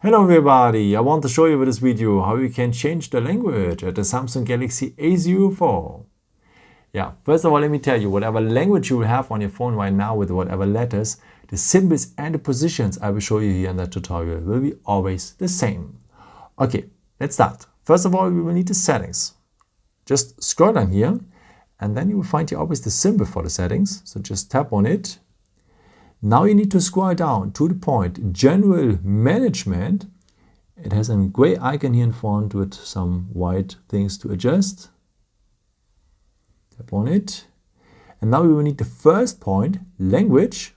Hello everybody, I want to show you with this video how you can change the language at the Samsung Galaxy A04. Yeah, first of all, let me tell you, whatever language you will have on your phone right now with whatever letters, the symbols and the positions I will show you here in that tutorial will be always the same. Okay, let's start. First of all, we will need the settings. Just scroll down here and then you will find here always the symbol for the settings. So just tap on it. Now you need to scroll down to the point General Management. It has a gray icon here in front with some white things to adjust. Tap on it. And now we will need the first point, Language.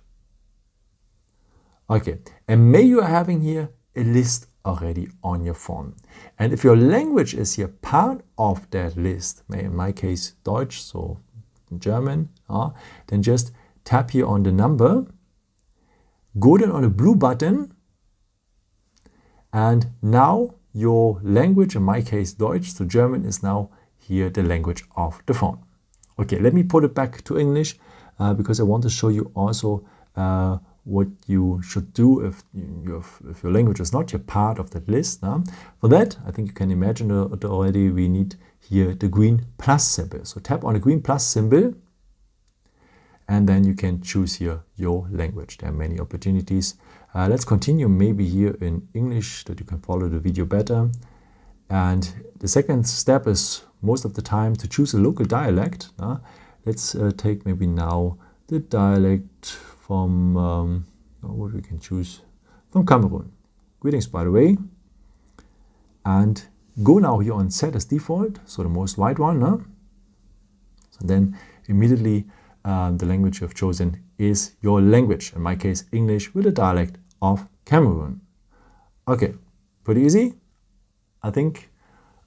Okay, and maybe you are having here a list already on your phone. And if your language is here part of that list, in my case Deutsch, so German, then just tap here on the number. Go then on the blue button and now your language, in my case Deutsch, so German, is now here the language of the phone. Okay, let me put it back to English because I want to show you also what you should do if your language is not your part of that list. For that, I think you can imagine it already, we need here the green plus symbol. So tap on the green plus symbol. And then you can choose here your language. There are many opportunities. Let's continue maybe here in English that you can follow the video better. And the second step is most of the time to choose a local dialect. Let's take maybe now the dialect from, what we can choose, from Cameroon. Greetings, by the way. And go now here on set as default, so the most white one. So then immediately the language you have chosen is your language, in my case English with a dialect of Cameroon. Okay, pretty easy. I think,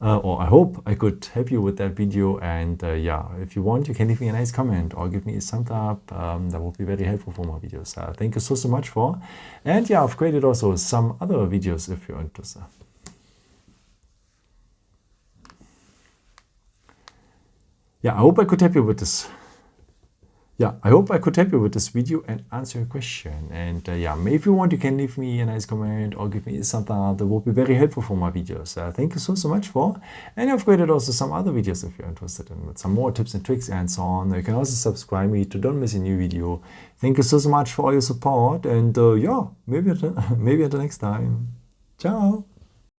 or I hope I could help you with that video, and yeah, if you want, you can leave me a nice comment or give me a thumbs up. That would be very helpful for my videos. Thank you so much for, and yeah, I've created also some other videos if you're interested. Yeah, I hope I could help you with this. Yeah, I hope I could help you with this video and answer your question. And yeah, maybe if you want, you can leave me a nice comment or give me something that would be very helpful for my videos. Thank you so much for. And I've created also some other videos if you're interested in with some more tips and tricks and so on. You can also subscribe me to don't miss a new video. Thank you so much for all your support. And yeah, maybe until next time. Ciao.